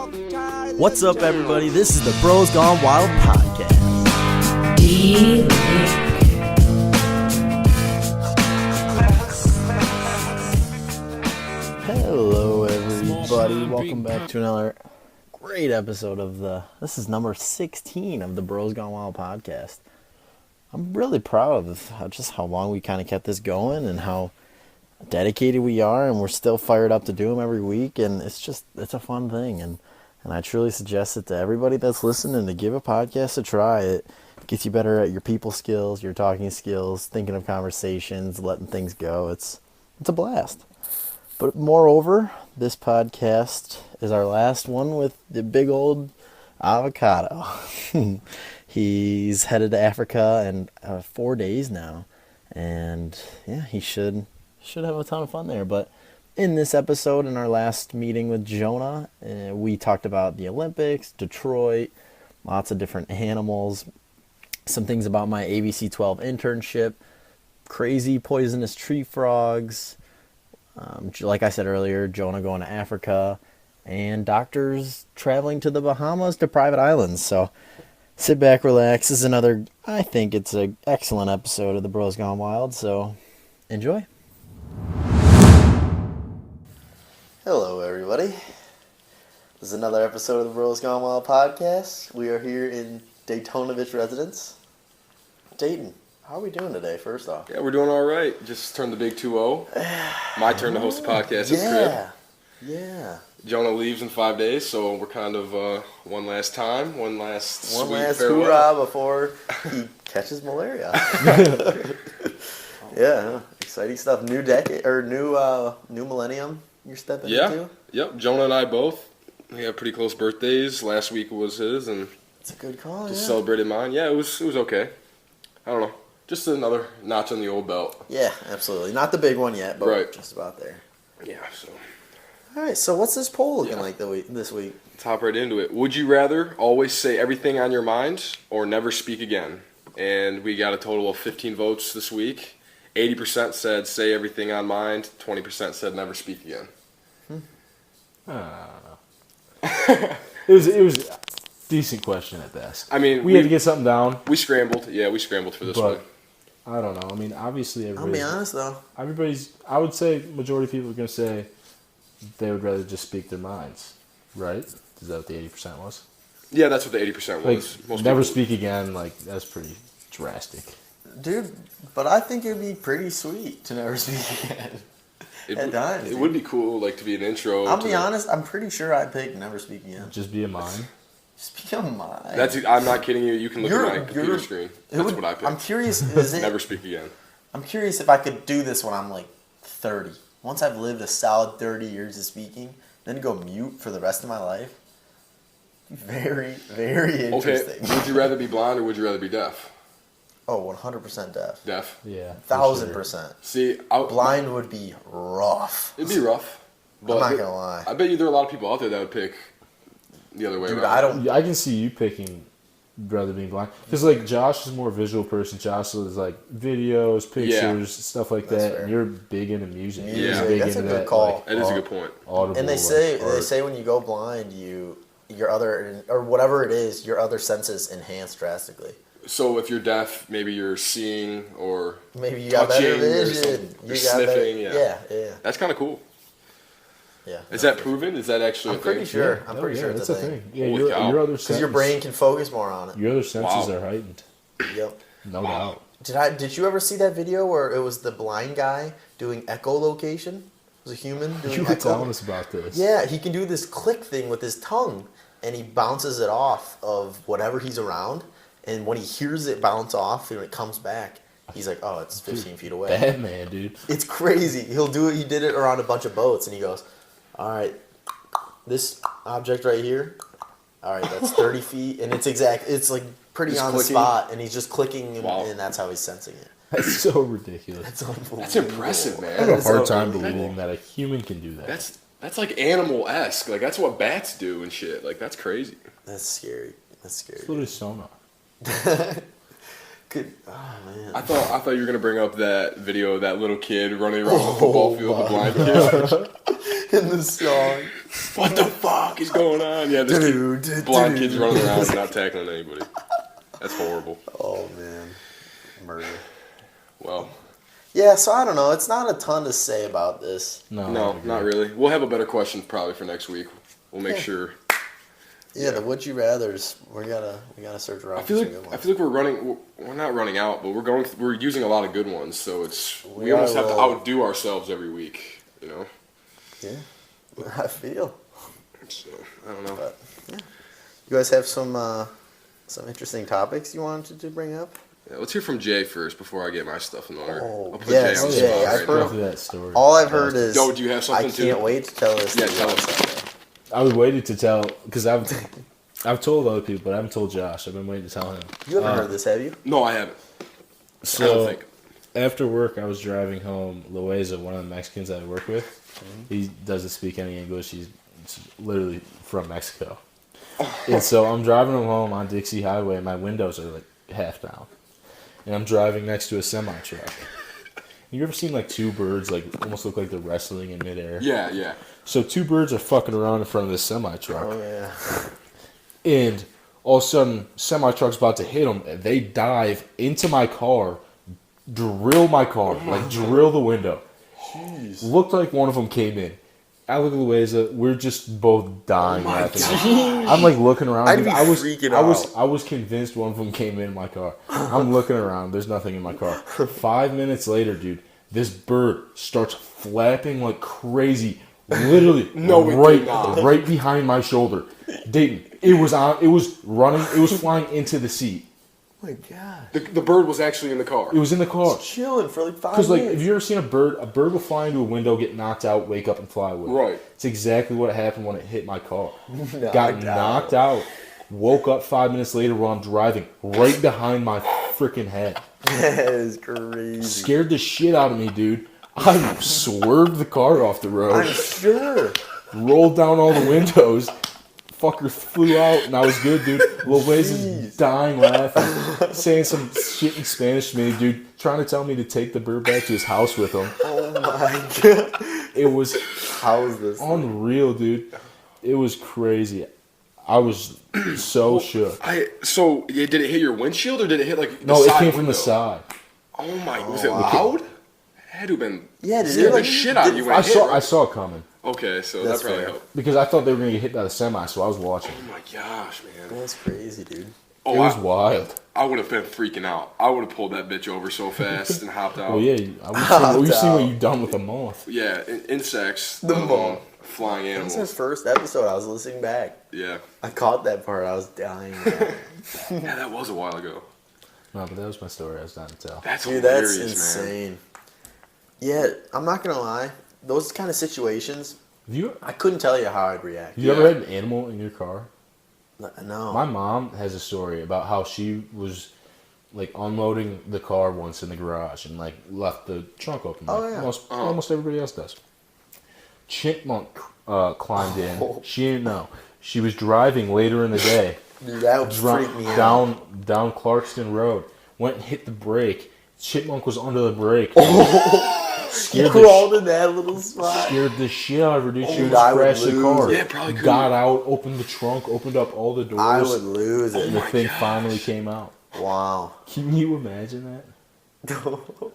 What's up, everybody? This is the Bros Gone Wild podcast. Hello, everybody. Welcome back to another great episode of this is number 16 of the Bros Gone Wild podcast. I'm really proud of just how long we kind of kept this going and how dedicated we are, and we're still fired up to do them every week, and it's a fun thing, and I truly suggest it to everybody that's listening to give a podcast a try. It gets you better at your people skills, your talking skills, thinking of conversations, letting things go. It's a blast. But moreover, this podcast is our last one with the big old avocado. He's headed to Africa in 4 days now, and yeah, he should have a ton of fun there. But in this episode, in our last meeting with Jonah, we talked about the Olympics, Detroit, lots of different animals, some things about my ABC 12 internship, crazy poisonous tree frogs, like I said earlier, Jonah going to Africa, and doctors traveling to the Bahamas to private islands. So sit back, relax. This is I think it's an excellent episode of the Bros Gone Wild, so enjoy. Hello, everybody. This is another episode of the Bros Gone Wild podcast. We are here in Daytona Beach residence. Dayton, how are we doing today, first off? Yeah, we're doing all right. Just turned the big 2-0. My turn to host the podcast at crib. Yeah. Jonah leaves in 5 days, so we're kind of one last farewell. Hoorah before he catches malaria. Yeah, exciting stuff. New decade or new millennium you're stepping into? Yep. Jonah and I both. We have pretty close birthdays. Last week was his, and it's a good call. Just celebrated mine. Yeah, it was okay. I don't know, just another notch on the old belt. Yeah, absolutely. Not the big one yet, but right. Just about there. Yeah. So. All right. So what's this poll looking like this week? Let's hop right into it. Would you rather always say everything on your mind or never speak again? And we got a total of 15 votes this week. 80% said say everything on mind. 20% said never speak again. I don't know. It was a decent question at best. I mean, we had to get something down. We scrambled. Yeah, we scrambled for this one. I don't know. I mean, obviously I'll be honest though. I would say majority of people are going to say they would rather just speak their minds, right? Is that what the 80% was? Yeah, that's what the 80% was. Most never speak again, that's pretty drastic. Dude, but I think it'd be pretty sweet to never speak again. It would be cool, to be an intro. I'll be honest, I'm pretty sure I'd pick never speak again. Just be a mime? Just be a mime. I'm not kidding you. You can look at my computer screen. That's what I picked. I'm curious, never speak again. I'm curious if I could do this when I'm 30. Once I've lived a solid 30 years of speaking, then to go mute for the rest of my life. Very, very interesting. Okay, would you rather be blind or would you rather be deaf? Oh, 100% deaf. Deaf? Yeah. 1,000%. See, blind would be rough. It'd be rough. But I'm not going to lie. I bet you there are a lot of people out there that would pick the other way around. I can see you picking rather being blind. Because, Josh is a more visual person. Josh is, videos, pictures, stuff like that. Fair. And you're big into music. Yeah. Big That's into a good call. That is a good point. Audible, and they say when you go blind, your other, or whatever it is, your other senses enhance drastically. So if you're deaf, maybe you're seeing or maybe you got better vision. You're sniffing. Yeah. That's kind of cool. Yeah. Is that proven? Is that actually I'm pretty sure. Yeah. I'm pretty sure it's a thing. Yeah, your other senses. Because your brain can focus more on it. Your other senses are heightened. Yep. No doubt. Did you ever see that video where it was the blind guy doing echolocation? It was a human doing You were telling us about this. Yeah, he can do this click thing with his tongue, and he bounces it off of whatever he's around. And when he hears it bounce off and it comes back, he's like, oh, it's 15 feet away. Batman, dude. It's crazy. He'll do it. He did it around a bunch of boats, and he goes, all right, this object right here, all right, that's 30 feet. And it's pretty on the spot, and he's just clicking, and that's how he's sensing it. That's so ridiculous. That's unbelievable. That's impressive, man. I have a hard time believing that a human can do that. That's animal-esque. That's what bats do and shit. That's crazy. That's scary. It's literally sonar. Good. Oh man. I thought you were gonna bring up that video of that little kid running around the football field, the blind kid. in the song. What the fuck is going on? Yeah, this blind kid's running around and not tackling anybody. That's horrible. Oh, man. Murder. Well. Yeah, so I don't know. It's not a ton to say about this. No, not really. We'll have a better question probably for next week. We'll make sure. Yeah, the would you rather's we gotta search around. I feel like we're not running out, but we're using a lot of good ones, so we almost have to outdo ourselves every week, you know. Yeah, I feel. So I don't know. But, yeah. You guys have some interesting topics you wanted to bring up? Yeah, let's hear from Jay first before I get my stuff in order. Oh, yes, Jay. I've heard that story. All I've heard is. Yo, do you have something? I can't wait to tell this. Yeah, tell us. I was waiting to tell because I've told other people, but I haven't told Josh. I've been waiting to tell him. You haven't heard this, have you? No, I haven't. So I don't think. After work, I was driving home. Loaiza, one of the Mexicans I work with, he doesn't speak any English. He's literally from Mexico. And so I'm driving him home on Dixie Highway, and my windows are like half down. And I'm driving next to a semi-truck. You ever seen like two birds like almost look like they're wrestling in midair? Yeah, yeah. So two birds are fucking around in front of this semi-truck. Oh, yeah. And all of a sudden, semi-truck's about to hit them. And they dive into my car, drill my car, drill the window. Jeez. Looked like one of them came in. I look at Louisa, we're just both dying laughing. I'm like looking around. I'd be freaking out. I was convinced one of them came in my car. I'm looking around. There's nothing in my car. 5 minutes later, dude, this bird starts flapping like crazy. Literally, right behind my shoulder. Dayton, it was running. It was flying into the seat. Oh my God. The bird was actually in the car. It was in the car. Just chilling for like 5 minutes. Because, like, have you ever seen a bird will fly into a window, get knocked out, wake up, and fly away. Right. It's exactly what happened when it hit my car. Got knocked out. Woke up 5 minutes later while I'm driving, right behind my freaking head. That is crazy. Scared the shit out of me, dude. I swerved the car off the road. I'm sure. Rolled down all the windows. Fucker flew out, and I was good, dude. Lil Waze is dying laughing, saying some shit in Spanish to me, dude, trying to tell me to take the bird back to his house with him. Oh my God. It was How is this unreal, dude. It was crazy. I was so shook. Did it hit your windshield or did it hit like the No, side it came window? from the side. Oh my! Was it loud? It had to have been. Yeah, did it like shit out of you? I saw it coming. Okay, so That's that probably fair. helped. Because I thought they were going to get hit by the semi, so I was watching. Oh my gosh, man! That's crazy, dude. Oh, it was wild. I would have been freaking out. I would have pulled that bitch over so fast and hopped out. Oh yeah, we've seen what you've done with a moth. Yeah, insects. The moth. Flying That animals. was his first episode. I was listening back. Yeah. I caught that part. I was dying. Yeah, that was a while ago. No, but that was my story I was dying to tell. That's Dude, hilarious, that's insane. Yeah, I'm not gonna lie. Those kind of situations, I couldn't tell you how I'd react. You ever had an animal in your car? No. My mom has a story about how she was like unloading the car once in the garage and like left the trunk open. Like almost everybody else does. Chipmunk climbed in. She didn't know. She was driving later in the day. Dude, that would freak me out. Down Clarkston Road. Went and hit the brake. Chipmunk was under the brake. Crawled in that little spot. Scared the shit out of her, dude. She would crash the car. Yeah, probably could. Got out, opened the trunk, opened up all the doors. I would lose it. And the thing finally came out. Wow. Can you imagine that?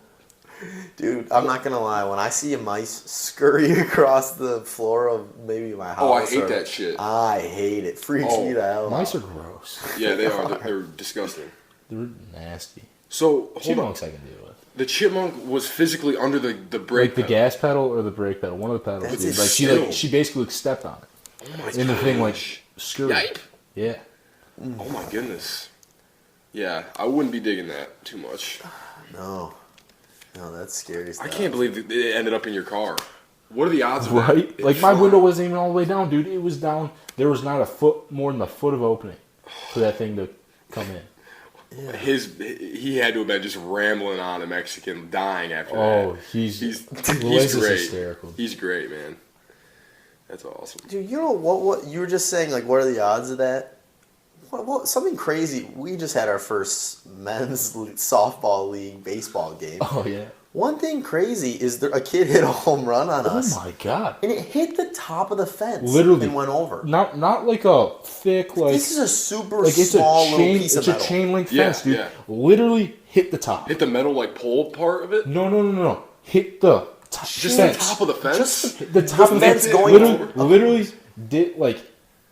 Dude, I'm not gonna lie. When I see a mice scurry across the floor of maybe my house, I hate that shit. I hate it. Freaks me the hell out. Mice are gross. Yeah, they are. They're disgusting. They're nasty. So Chipmunks I can deal with. The chipmunk was physically under the brake Like the pedal. gas pedal or the brake pedal, one of the pedals. Dude. Like she basically stepped on it. Oh my and the thing like scurried. Yipe. Yeah. Oh my goodness. Yeah, I wouldn't be digging that too much. No, that's scary stuff. I can't believe that it ended up in your car. What are the odds of right? that? Like my window wasn't even all the way down, dude. It was down. There was not more than a foot of opening for that thing to come in. Yeah. He had to have been just rambling on a Mexican, dying after that. Oh, he's great. Hysterical. He's great, man. That's awesome. Dude, you know what you were just saying? Like, what are the odds of that? What something crazy. We just had our first men's softball league baseball game. Oh yeah. One thing crazy is a kid hit a home run on us. Oh my god! And it hit the top of the fence. Literally. And went over. Not like a thick like. This is a super like it's small a chain, little piece of metal. It's a chain link Yeah, fence, dude. yeah. Literally hit the top. Hit the metal like pole part of it. No. Hit the top. Just fence. the top of the fence. Just The top of the fence fence. going Literally did like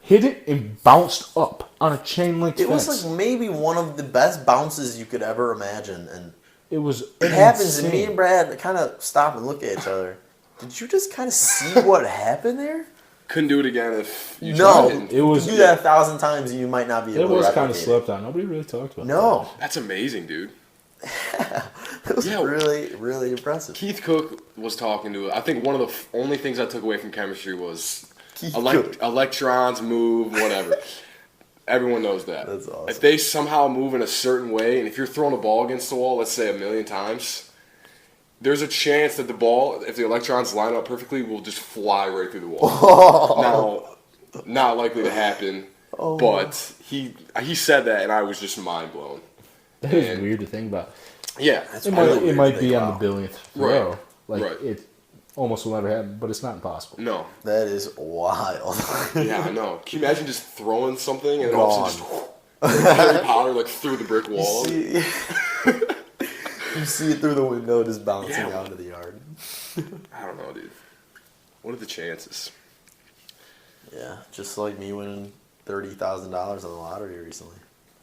hit it and bounced up on a chain link fence. It was like maybe one of the best bounces you could ever imagine, and it was. it happens, and me and Brad kind of stop and look at each other. Did you just kind of see what happened there? Couldn't do it again if you No, tried. It was. You do that 1,000 times, and you might not be able It to was replicate kind of slept on. Nobody really talked about No, That's amazing, dude. it was Yeah. really, really impressive. Keith Cook was talking to. I think one of the only things I took away from chemistry was Keith Cook. electrons move, whatever. Everyone knows that. That's awesome. If they somehow move in a certain way, and if you're throwing a ball against the wall, let's say 1,000,000 times, there's a chance that the ball, if the electrons line up perfectly, will just fly right through the wall. Now, not likely to happen, but he said that, and I was just mind blown. that. That is weird to think about. Yeah, It might be on the billionth throw. Right. Like Right. it almost will never happen, but it's not impossible. no. That is wild. Yeah, I know. Can you imagine just throwing something and Gone. all of a sudden just like Harry Potter like through the brick wall? You see it through the window just bouncing Yeah. out of the yard. I don't know, dude. What are the chances? Yeah, just like me winning $30,000 on the lottery recently.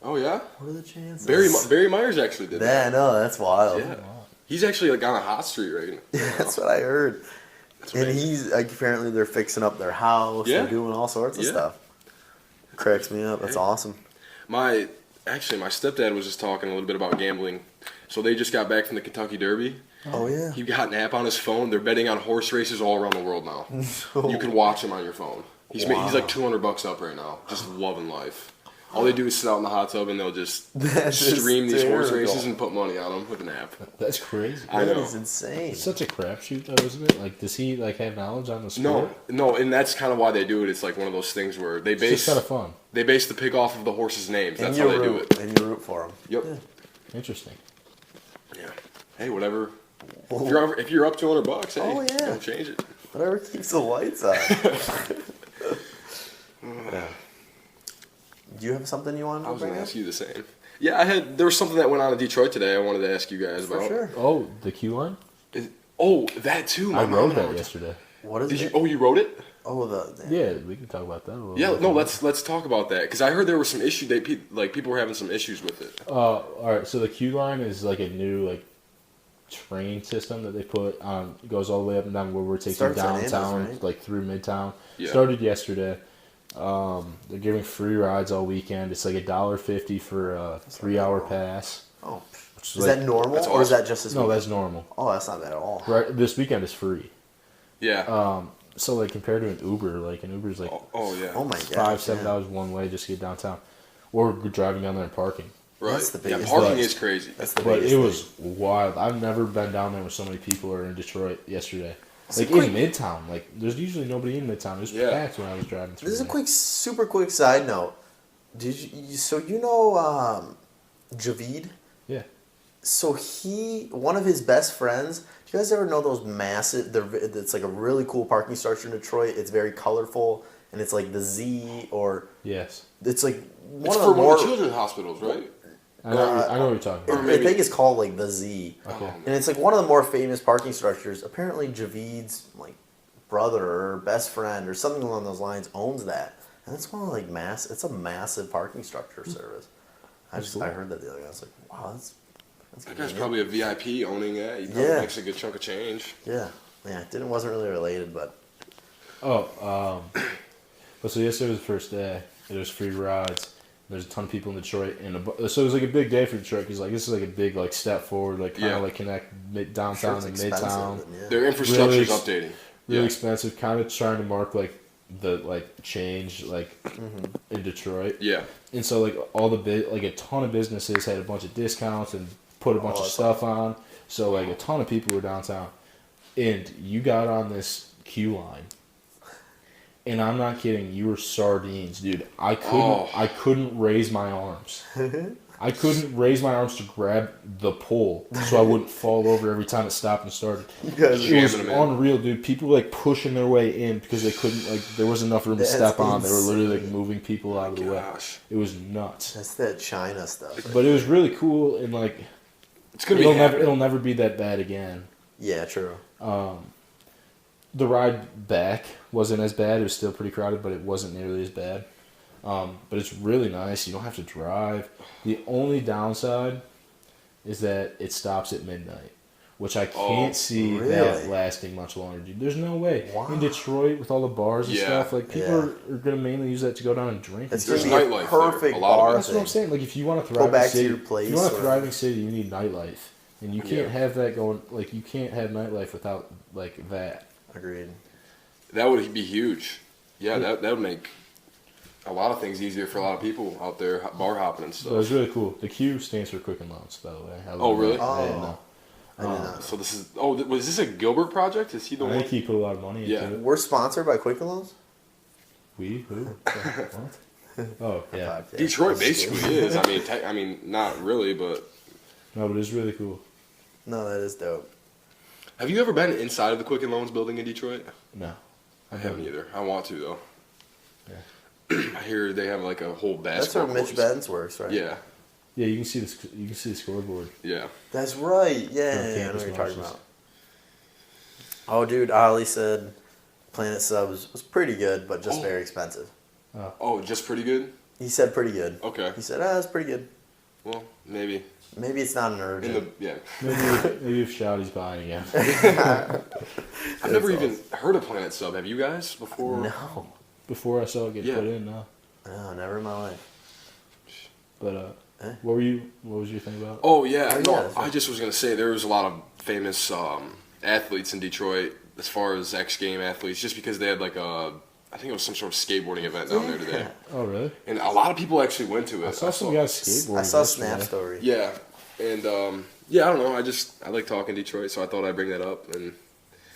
Oh yeah, What are the chances? Barry Myers actually did Yeah, I that. know, that's wild. Yeah, he's actually like on a hot streak right now. Yeah, that's what I heard. That's And amazing. he's like, apparently they're fixing up their house. Yeah. They're doing all sorts of Yeah. stuff. Cracks me up. That's Hey. awesome. My stepdad was just talking a little bit about gambling. So they just got back from the Kentucky Derby. Oh yeah. He got an app on his phone. They're betting on horse races all around the world now. You can watch them on your phone. He's like $200 up right now, just loving life. All they do is sit out in the hot tub and they'll just That's just stream these horse hysterical. races and put money on them with an app. That's crazy. I That know. is insane. It's such a crapshoot, though, isn't it? Like, does he like have knowledge on the sport? No, and that's kind of why they do it. It's like one of those things where they It's just base kind of fun. they base the pick off of the horses' names. And That's you how they do root, it. and you root for them. Yep. Interesting. Yeah. Hey, whatever. If you're up $200, hey, Oh, yeah. don't change it. Whatever keeps the lights on. Yeah. Do you have something you want I to was bring gonna up? ask you the same. Yeah, there was something that went on in Detroit today. I wanted to ask you guys For about. sure. Oh, the Q line? Oh, that too. I My wrote mom that and I yesterday. What is Did you? it? Oh, you wrote it? Oh, Yeah, we can talk about that a little Yeah. bit. No, let's talk about that because I heard there were some issues. People were having some issues with it. All right, so the Q line is like a new like train system that they put on. It goes all the way up and down where we're taking Starts on downtown, Andes, right? like through Midtown. Yeah. Started yesterday. They're giving free rides all weekend. It's like $1.50 for a 3-hour pass. Oh, Which is that normal that's or is awesome. that just as No, that's normal. Oh, that's not bad at all. Right, this weekend is free. Yeah. So like compared to an Uber, like an Uber's like Oh yeah. Oh my god. $5-7 one way just to get downtown, or driving down there and parking. Right. That's the yeah. biggest Parking thing. is crazy. That's the But biggest it thing. was wild. I've never been down there with so many people or in Detroit yesterday. So Like quick- in Midtown, like there's usually nobody in Midtown. It was Yeah. packed when I was driving through. This is a there. quick, super quick side note. Did you? So you know, Javid? Yeah. So one of his best friends. Do you guys ever know those massive? It's like a really cool parking structure in Detroit. It's very colorful, and it's like the Z or Yes. it's like one It's of for the one more. of the children's hospitals, right? I know what you're talking about. I maybe- think it's called like the Z, Okay. and it's like one of the more famous parking structures. Apparently, Javid's like brother or best friend or something along those lines owns that, and it's one of like It's a massive parking structure service. I heard that the other day. I was like, wow, that's That guy's convenient. probably a VIP owning that. He probably Yeah. makes a good chunk of change. Yeah, it wasn't really related, but But so yesterday was the first day. There was free rides. There's a ton of people in Detroit, and so it was like a big day for Detroit because like this is like a big like step forward, like kind of Yeah. like connect downtown sure it's and expensive, midtown. but yeah. Their infrastructure is Really updating. Really Yeah. expensive, kind of trying to mark like the like change like in Detroit. Yeah. And so like all the like a ton of businesses had a bunch of discounts and put a bunch of that's stuff on. So like a ton of people were downtown, and you got on this queue line. And I'm not kidding, you were sardines, dude. I couldn't raise my arms. I couldn't raise my arms to grab the pole, so I wouldn't fall over every time it stopped and started. You guys It was unreal, dude. People were like pushing their way in because they couldn't, like, there wasn't enough room to step on. They were literally like moving people out of the way. It was nuts. That's that China stuff. But it was really cool, and like, it'll never be that bad again. Yeah, true. The ride back wasn't as bad. It was still pretty crowded, but it wasn't nearly as bad. But it's really nice. You don't have to drive. The only downside is that it stops at midnight, which I can't see that lasting much longer, dude. There's no way. Wow. In Detroit, with all the bars and stuff, like, people are going to mainly use that to go down and drink. It's There's going to be a nightlife perfect there, a lot of bar it. That's what I'm saying. Like, if you want to thrive Go back in the city, to your place. if you want a thriving city, you need nightlife. And you can't Yeah. have that going, like, you can't have nightlife without, like, that. Agreed. That would be huge. Yeah, that would make a lot of things easier for a lot of people out there bar hopping and So stuff. it was really cool. The Q stands for Quicken Loans, by the way. Oh, really? I didn't know. I did not. So this is was this a Gilbert project? Is he the I one? think he put a lot of money Yeah. into it. We're sponsored by Quicken Loans? We? Who? What? Oh, yeah. Podcast. Detroit That's basically stupid. is. I mean, not really, but No, but it's really cool. No, that is dope. have you ever been inside of the Quicken Loans building in Detroit? No. I haven't either. I want to though. Yeah. I hear they have like a whole That's basketball. where Mitch course. Benz works, right? Yeah, Yeah, you can see the scoreboard. yeah. That's right. Yeah, From I know campus what you're talking marches. about. Oh, dude, Ollie said Planet Subs was pretty good, but just very expensive. Oh, just pretty good. He said pretty good. Okay. He said, it's pretty good. Well, maybe. Maybe it's not an urgent. Maybe if Shouty's buying again. I've never even heard of Planet Sub. Have you guys before? No. Before I saw it get Yeah. put in, no. No, never in my life. But what was your thing about? Oh yeah, Oh, no. yeah, that's I right. just was gonna say there was a lot of famous athletes in Detroit as far as X Game athletes, just because they had like I think it was some sort of skateboarding event down there today, Oh, really? and a lot of people actually went to it. I saw some guys skateboarding. I saw yesterday. Snap Story. Yeah, and yeah, I don't know. I like talking Detroit, so I thought I'd bring that up. And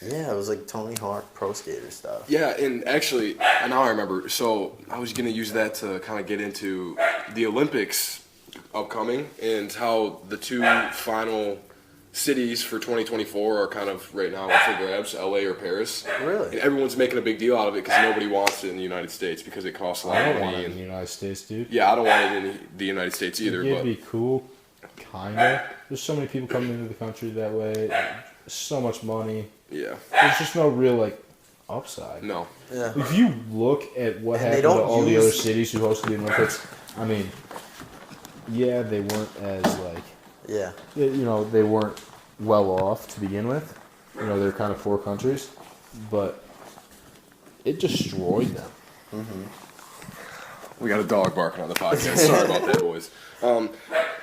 Yeah, it was like Tony Hawk Pro Skater stuff. yeah, and actually, now I remember. So I was gonna use that to kind of get into the Olympics upcoming and how the two final cities for 2024 are kind of right now up for grabs, LA or Paris. Really? And everyone's making a big deal out of it because nobody wants it in the United States because it costs a lot I of don't want money. it in the And, United States, dude. yeah, I don't want it in the United States either. It'd But be cool, kinda. There's so many people coming into the country that way. So much money. yeah, There's just no real like upside. no. Yeah. If you look at what And they happened to don't all the other use- cities who hosted the Olympics, I mean, yeah, they weren't as like, Yeah. they weren't well off to begin with. They're kind of poor countries, but it destroyed them. We got a dog barking on the podcast. Sorry about that, boys.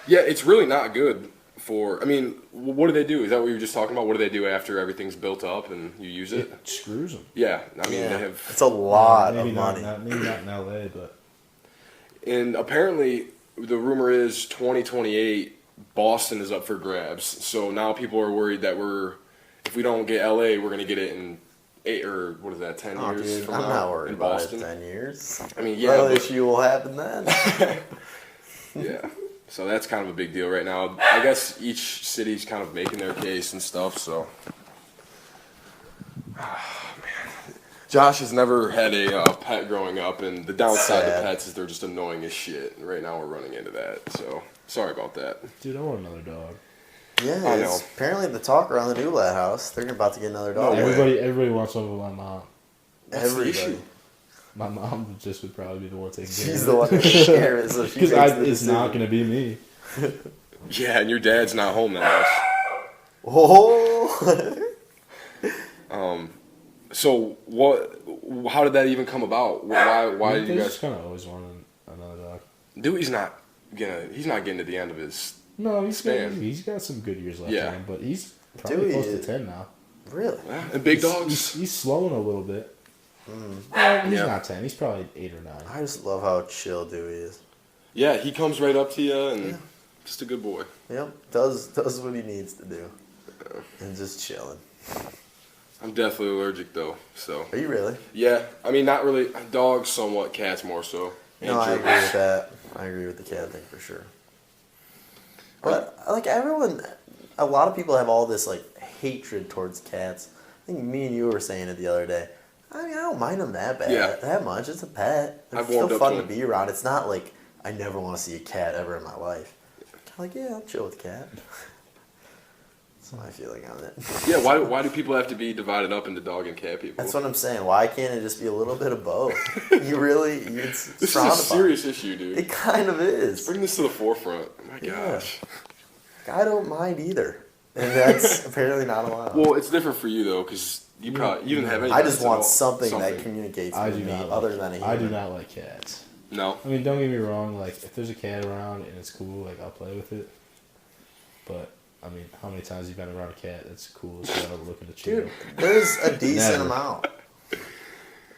Yeah, it's really not good for. I mean, what do they do? Is that what you were just talking about? What do they do after everything's built up and you use it? It screws them. Yeah, I mean Yeah. they have. It's a lot maybe of not, money. maybe not in LA, but And apparently, the rumor is 2028, Boston is up for grabs. So now people are worried that if we don't get LA, we're going to get it in 8 or what is that, 10 Oh, years dude, from I'm now not worried in about Boston. it 10 years. I mean, yeah, What but- issue will happen then? yeah. So that's kind of a big deal right now. I guess each city's kind of making their case and stuff. So, Josh has never had a pet growing up, and the downside Sad. to pets is they're just annoying as shit. And right now we're running into that. So sorry about that. dude, I want another dog. Yeah, I it's know. apparently the talk around the new Newlat house. They're about to get another dog. No way. Everybody wants one with my mom. What's the Everybody. issue? My mom just would probably be the one taking care She's of the one that share it, so she Because makes the it's not decision. going to be me. Yeah, and your dad's not home that much. Oh! So what? How did that even come about? Why did you They guys? just kind of always wanted another dog. Dude, he's not getting to the end of his. No, Span. he's got some good years left Yeah. in him, but he's probably Dude, close he to is. 10 now. Really? And big dogs. He's slowing a little bit. Well, he's Yeah. not 10. He's probably 8 or 9. I just love how chill Dewey is. Yeah, he comes right up to you and just a good boy. Yep, does what he needs to do. And just chilling. I'm definitely allergic though, so Are you really? yeah. I mean, not really. Dogs, somewhat. Cats more so. And No, I gerbils. agree with that. I agree with the cat thing for sure. But like everyone, a lot of people have all this like hatred towards cats. I think me and you were saying it the other day. I mean, I don't mind them that much. It's a pet. It's still fun to be around. It's not like I never want to see a cat ever in my life. Like, yeah, I'll chill with a cat. That's my feeling on it. Yeah, why do people have to be divided up into dog and cat people? That's what I'm saying. Why can't it just be a little bit of both? This is a serious issue, dude. It kind of is. Let's bring this to the forefront. Oh my gosh. I don't mind either. And that's apparently not allowed. Well, it's different for you, though, because you didn't have any. I just want something that communicates with me other than a human. I do not like cats. No. I mean, don't get me wrong. Like, if there's a cat around and it's cool, like, I'll play with it. But, I mean, how many times have you been around a cat that's cool as well, looking to chill? Dude, there's a decent amount.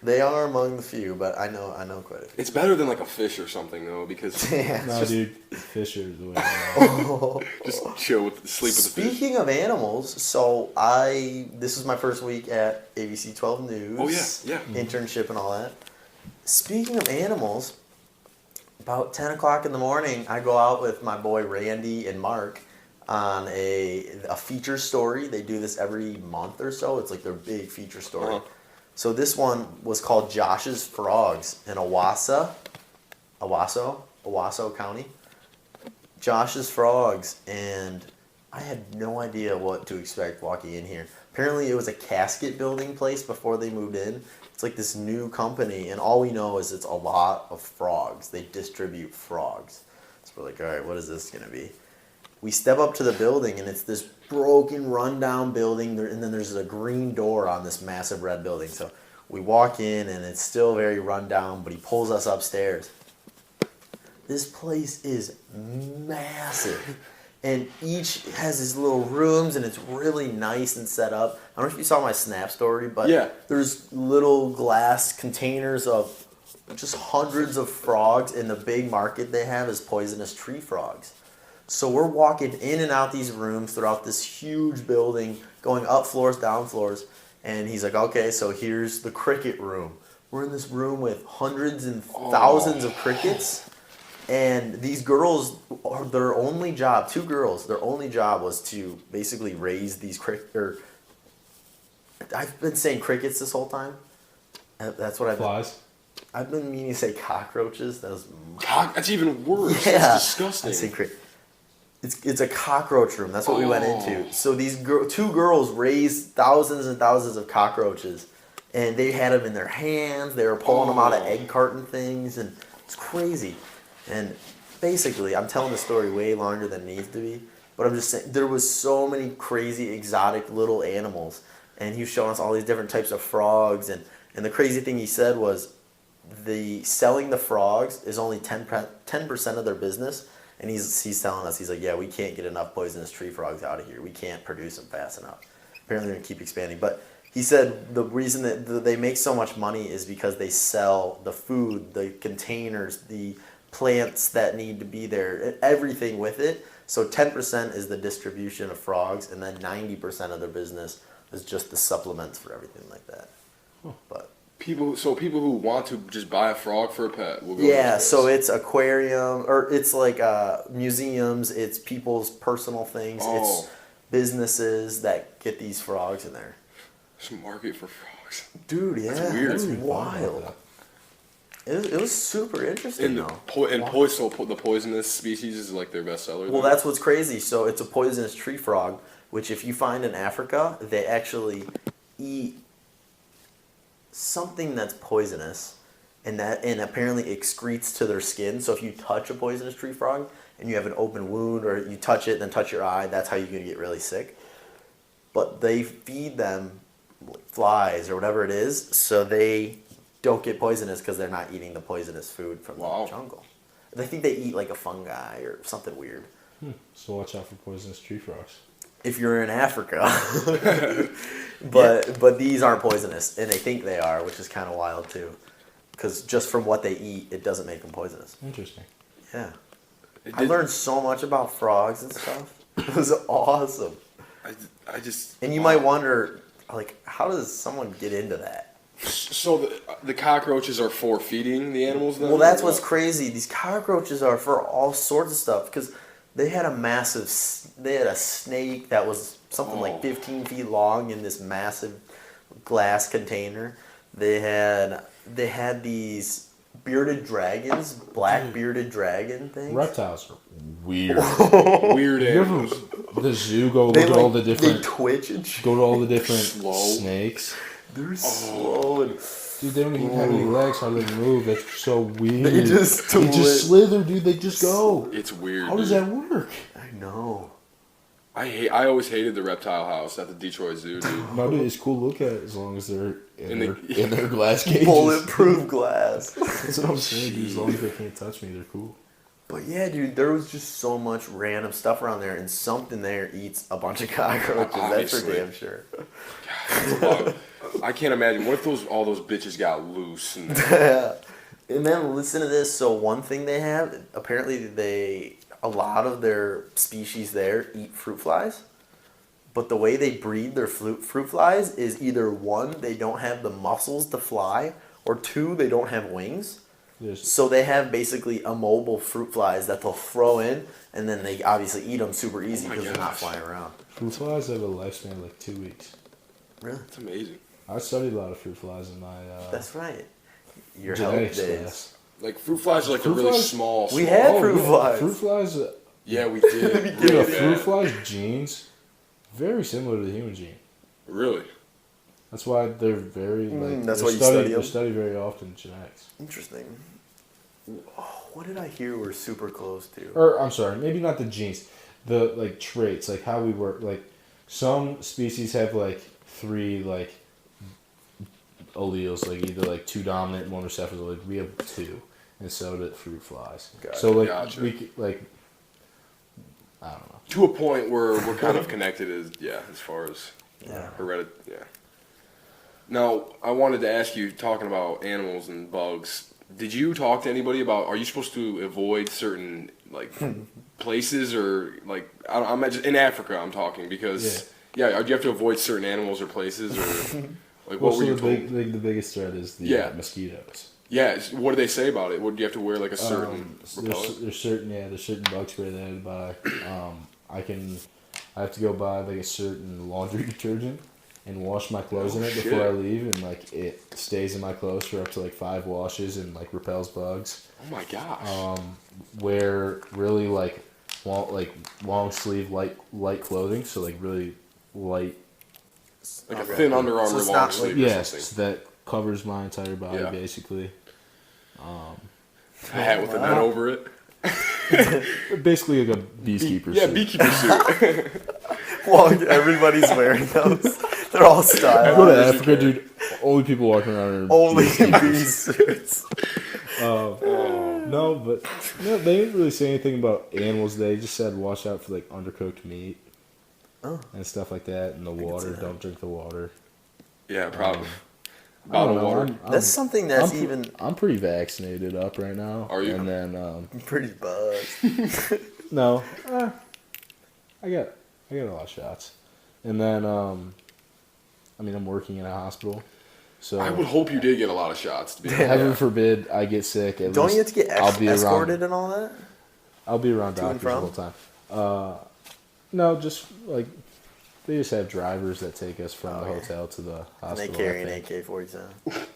They are among the few, but I know quite a few. It's better than like a fish or something, though, because dude, fish are the way. Just sleep with the fish. Speaking of animals, so this is my first week at ABC 12 News. Oh yeah. Internship and all that. Speaking of animals, about 10 o'clock in the morning, I go out with my boy Randy and Mark on a feature story. They do this every month or so. It's like their big feature story. Uh-huh. So this one was called Josh's Frogs in Owasso County. Josh's Frogs, and I had no idea what to expect walking in here. Apparently it was a casket building place before they moved in. It's like this new company, and all we know is it's a lot of frogs. They distribute frogs. So we're like, all right, what is this going to be? We step up to the building, and it's this broken, rundown building, and then there's a green door on this massive red building. So we walk in, and it's still very rundown, but he pulls us upstairs. This place is massive, and each has these little rooms, and it's really nice and set up. I don't know if you saw my Snap story, but there's little glass containers of just hundreds of frogs, and the big market they have is poisonous tree frogs. So we're walking in and out these rooms throughout this huge building, going up floors, down floors, and he's like, okay, so here's the cricket room. We're in this room with hundreds and thousands of crickets, and these girls, their only job was to basically raise these crickets. I've been saying crickets this whole time. That's what I've been meaning to say cockroaches. That's even worse. Yeah, that's disgusting. I say cricket. It's a cockroach room. That's what we went into. So these two girls raised thousands and thousands of cockroaches, and they had them in their hands. They were pulling them out of egg carton things, and it's crazy. And basically, I'm telling the story way longer than it needs to be, but I'm just saying there was so many crazy, exotic little animals, and he was showing us all these different types of frogs, and the crazy thing he said was selling the frogs is only 10% of their business. And he's telling us, he's like, yeah, we can't get enough poisonous tree frogs out of here. We can't produce them fast enough. Apparently they're going to keep expanding. But he said the reason that they make so much money is because they sell the food, the containers, the plants that need to be there, everything with it. So 10% is the distribution of frogs, and then 90% of their business is just the supplements for everything like that. But people who want to just buy a frog for a pet will go. Yeah, so it's aquarium, or it's like museums. It's people's personal things. It's businesses that get these frogs in there. There's a market for frogs. Dude, yeah, that's weird. That's wild. It was super interesting, though. The poisonous species is like their best seller. Well, that's what's crazy. So it's a poisonous tree frog, which if you find in Africa, they actually eat something that's poisonous, and apparently excretes to their skin. So if you touch a poisonous tree frog and you have an open wound, or you touch it and then touch your eye, that's how you're going to get really sick. But they feed them flies or whatever it is, so they don't get poisonous because they're not eating the poisonous food from the jungle. I think they eat like a fungi or something weird. So watch out for poisonous tree frogs. If you're in Africa. But these aren't poisonous, and they think they are, which is kind of wild too. Because just from what they eat, it doesn't make them poisonous. Interesting. Yeah. I learned so much about frogs and stuff. It was awesome. And you might wonder, like, how does someone get into that? So the cockroaches are for feeding the animals then? Well, that's what's crazy. These cockroaches are for all sorts of stuff. Because They had they had a snake that was something like 15 feet long in this massive glass container. They had these bearded dragons, black bearded dragon things. Reptiles are weird. Weird animals. The zoo, go to all the different. They twitch and shit. Go to all the different snakes. They're slow and. Dude, they don't even have any legs. How do they move? That's so weird. They just slither, dude. They just go. It's weird. How does that work? I know. I always hated the reptile house at the Detroit Zoo, dude. No, dude, it's cool to look at as long as they're in their glass cages. Bulletproof glass. That's what I'm saying, dude. As long as they can't touch me, they're cool. But yeah, dude, there was just so much random stuff around there, and something there eats a bunch of cockroaches. That's for damn sure. God, I can't imagine. What if all those bitches got loose? And And then listen to this. So one thing they have, apparently a lot of their species there eat fruit flies. But the way they breed their fruit flies is either one, they don't have the muscles to fly, or two, they don't have wings. So they have basically immobile fruit flies that they'll throw in, and then they obviously eat them super easy because they're not flying around. Fruit flies have a lifespan of like 2 weeks. Really? That's amazing. I studied a lot of fruit flies in my That's right. Your health genetics days. class. Like fruit flies are like Fruit a really flies? small. We had fruit yeah. flies. Fruit flies. Yeah, we did. Dude, Really fruit bad. flies genes very similar to the human gene. Really? That's why they're very like. That's they're why you study They're them? studied very often in genetics. Interesting. Oh, what did I hear we're super close to? Or I'm sorry, maybe not the genes, the like traits, like how we work. Like some species have like 3 like alleles, like either like 2 dominant, 1 recessive. Like we have 2, and so do fruit flies. Gotcha. So like Gotcha. we like I don't know. To a point where we're kind of connected as far as heredity. Yeah. Now, I wanted to ask you, talking about animals and bugs, did you talk to anybody about, are you supposed to avoid certain, like, places or, like, I'm just, in Africa I'm talking, because, do you have to avoid certain animals or places, or, like, what were you told? The biggest threat is the mosquitoes. Yeah, what do they say about it? What, do you have to wear, like, a certain repellent? There's certain bug spray that I had to buy. I have to go buy, like, a certain laundry detergent and wash my clothes in it before I leave, and like it stays in my clothes for up to like 5 washes and like repels bugs. Oh my gosh. Wear really like long sleeve light clothing, so like really light. Like a thin Under Armour it's long not sleeve or Yes, something. that covers my entire body basically. A hat with a net over it. Basically like a beekeeper suit. Beekeeper suit. Well, everybody's wearing those. They're all stylized. Go to Africa, dude. Only people walking around are Only beekeepers. bee suits. No, but no, they didn't really say anything about animals. They just said watch out for like undercooked meat and stuff like that, and the water. Don't drink the water. Yeah, probably. I don't Bottled know. water. That's something that's even I'm pretty vaccinated up right now. Are you? And then pretty buzzed. no, I got a lot of shots, and then I'm working in a hospital, so I would hope you did get a lot of shots. To be honest. heaven forbid I get sick. Don't you have to get escorted and all that? I'll be around To and doctors the whole time. No, just like they just have drivers that take us from the hotel to the hospital. And they carry an AK-47.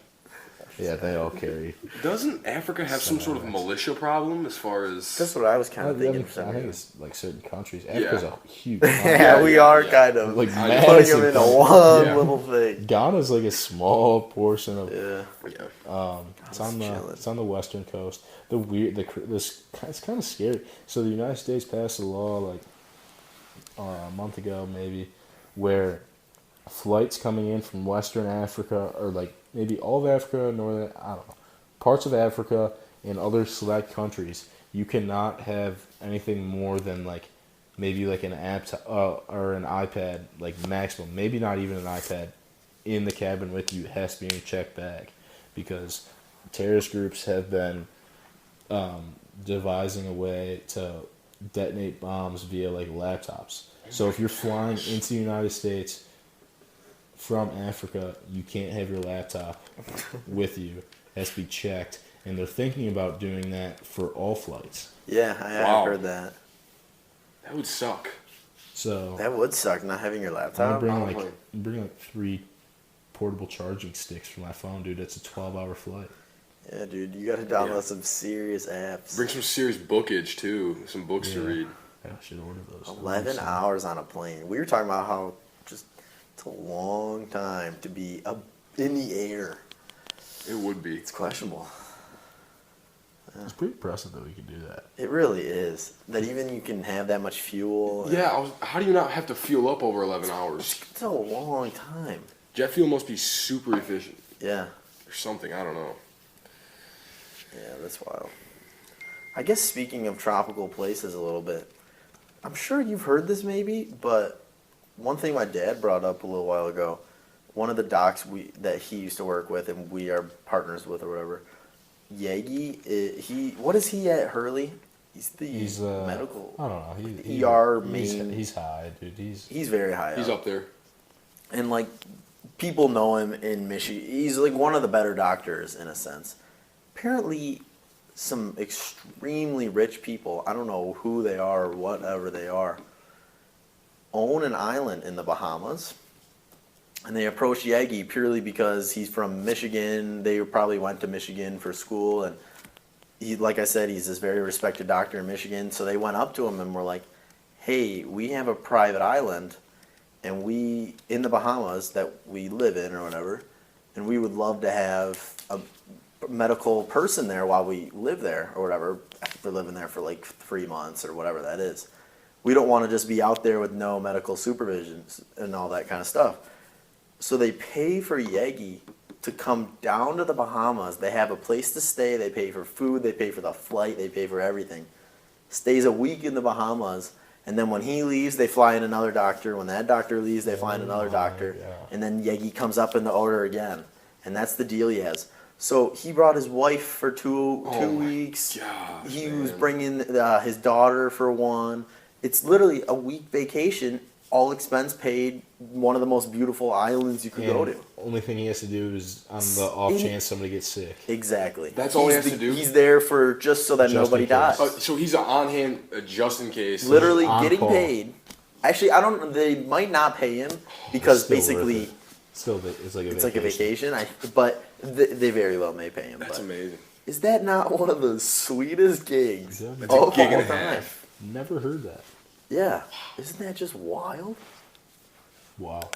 Yeah, they all carry. Doesn't Africa have some sort of militia problem as far as? That's what I was kind of thinking. I think it's like certain countries. Africa's a huge. Yeah, we are kind of like putting massive them into country. one little thing. Ghana's like a small portion of. Yeah. It's on the western coast. It's kind of scary. So the United States passed a law like a month ago, maybe, where flights coming in from Western Africa, or like maybe all of Africa, northern, I don't know, parts of Africa and other select countries, you cannot have anything more than like maybe like an app or an iPad, like maximum, maybe not even an iPad, in the cabin with you. It has to be in a checked bag, because terrorist groups have been devising a way to detonate bombs via like laptops. So if you're flying into the United States from Africa, you can't have your laptop with you. It has to be checked, and they're thinking about doing that for all flights. Yeah, I have heard that. That would suck. So That would suck not having your I'm laptop. gonna bring like 3 portable charging sticks for my phone, dude. It's a 12-hour flight. Yeah, dude, you gotta download some serious apps. Bring some serious bookage too. Some books to read. I should order those. 11 hours on a plane. We were talking about how just it's a long time to be up in the air. It would be. It's questionable. It's pretty impressive that we can do that. It really is. That even you can have that much fuel. Yeah, how do you not have to fuel up over 11 hours? It's a long time. Jet fuel must be super efficient. Yeah. Or something, I don't know. Yeah, that's wild. I guess speaking of tropical places a little bit, I'm sure you've heard this maybe, but one thing my dad brought up a little while ago, one of the docs that he used to work with and we are partners with or whatever, Yegi, what is he at Hurley? He's medical. I don't know. ER main. He's high, dude. He's very high. He's up there. And like people know him in Michigan. He's like one of the better doctors in a sense. Apparently, some extremely rich people, I don't know who they are or whatever they are, own an island in the Bahamas. And they approached Yegi purely because he's from Michigan. They probably went to Michigan for school. And he, like I said, he's this very respected doctor in Michigan. So they went up to him and were like, hey, we have a private island and in the Bahamas that we live in or whatever, and we would love to have a medical person there while we live there or whatever. After living there for like 3 months or whatever that is. We don't want to just be out there with no medical supervision and all that kind of stuff. So they pay for Yegi to come down to the Bahamas. They have a place to stay. They pay for food. They pay for the flight. They pay for everything. Stays a week in the Bahamas. And then when he leaves, they fly in another doctor. When that doctor leaves, they fly in another doctor. Yeah. And then Yegi comes up in the order again. And that's the deal he has. So he brought his wife for two weeks. Gosh, he was bringing his daughter for one. It's literally a week vacation, all expense paid, one of the most beautiful islands you could go to. Only thing he has to do is on the off chance somebody gets sick. Exactly. That's all he has to do? He's there for just so that nobody dies. So he's on hand just in case. Literally getting call. paid. Actually, they might not pay him because Still basically worth it. Still, it's like a it's vacation. like a vacation. But they very well may pay him. That's amazing. Is that not one of the sweetest gigs? Yeah. It's a gig and a time? half. Never heard that. Yeah. Isn't that just wild? Wow.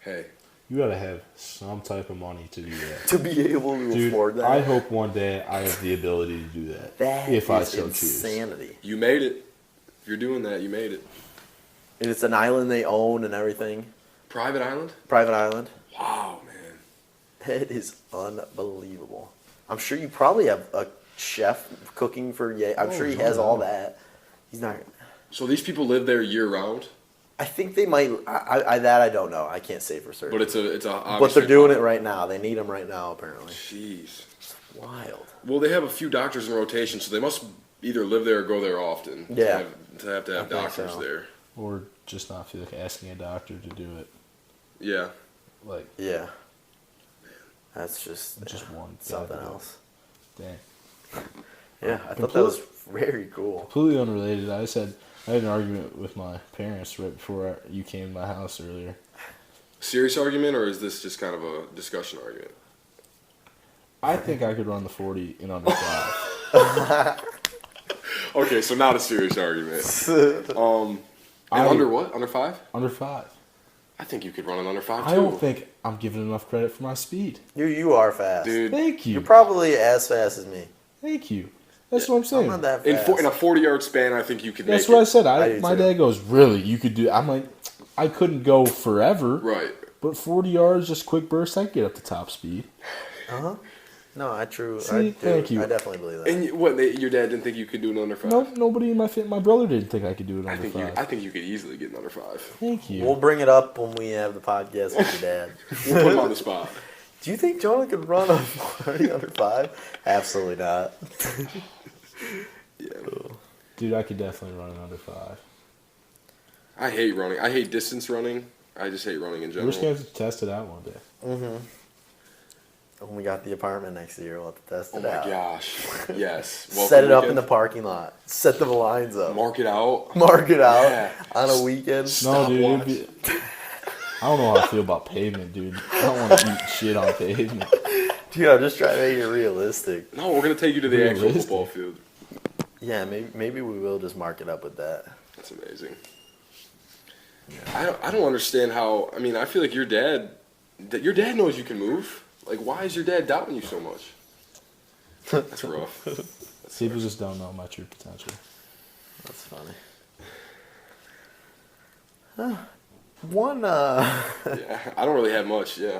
Hey. You gotta have some type of money to do that. To be able to Dude, afford that. I hope one day I have the ability to do that. That if I is so choose. insanity. You made it. If you're doing that, you made it. And it's an island they own and everything. Private island? Private island. Wow, man. That is unbelievable. I'm sure you probably have a chef cooking for I'm sure he has all that. He's not. So these people live there year round? I think they might. I don't know. I can't say for certain. But it's a But obviously they're doing it right now. They need them right now, apparently. Jeez. It's wild. Well, they have a few doctors in rotation, so they must either live there or go there often. Yeah. To have think doctors so. there. Or just not feel like asking a doctor to do it. Yeah. Like, Yeah. That's just one. something gotta do it. else. Dang. Yeah, I thought that was very cool. Completely unrelated. I had an argument with my parents right before you came to my house earlier. Serious argument, or is this just kind of a discussion argument? I think I could run the 40 in under 5. Okay, so not a serious argument. Under what? Under 5? Under 5. I think you could run it under 5 too. I don't think I'm giving enough credit for my speed. You are fast. Dude. Thank you. You're probably as fast as me. Thank you. That's what I'm saying. I'm not that In, fast. in a 40-yard span, I think you could That's make what I it. said. I do My too. dad goes, really? You could do. I'm like, I couldn't go forever. Right. But 40 yards, just quick burst, I can get up to top speed. Uh-huh. No, I See, thank you. I definitely believe that. And your dad didn't think you could do it under 5? No, nobody in my brother didn't think I could do it under 5. I think you could easily get an under 5. Thank you. We'll bring it up when we have the podcast with your dad. We'll put him on the spot. Do you think Jonah could run a 40 under 5? Absolutely not. Yeah. Dude, I could definitely run it under 5. I hate running. I hate distance running. I just hate running in We're general. just going to have to test it out one day. Mm-hmm. when we got the apartment next year, we'll have to test Oh it my out. gosh. Yes. Set it up in weekend. the parking lot. Set the blinds up. Mark it out. Mark it out Yeah. on a weekend. No, Stop dude. watching. I don't know how I feel about pavement, dude. I don't want to eat shit on pavement. Dude, I'm just trying to make it realistic. No, we're gonna take you to the actual Realistic. football field. Yeah, maybe we will just mark it up with that. That's amazing. I don't understand how. I mean, I feel like your dad knows you can move. Like, why is your dad doubting you so much? That's rough. People just don't know my true potential. That's funny. One, Yeah, I don't really have much. Yeah.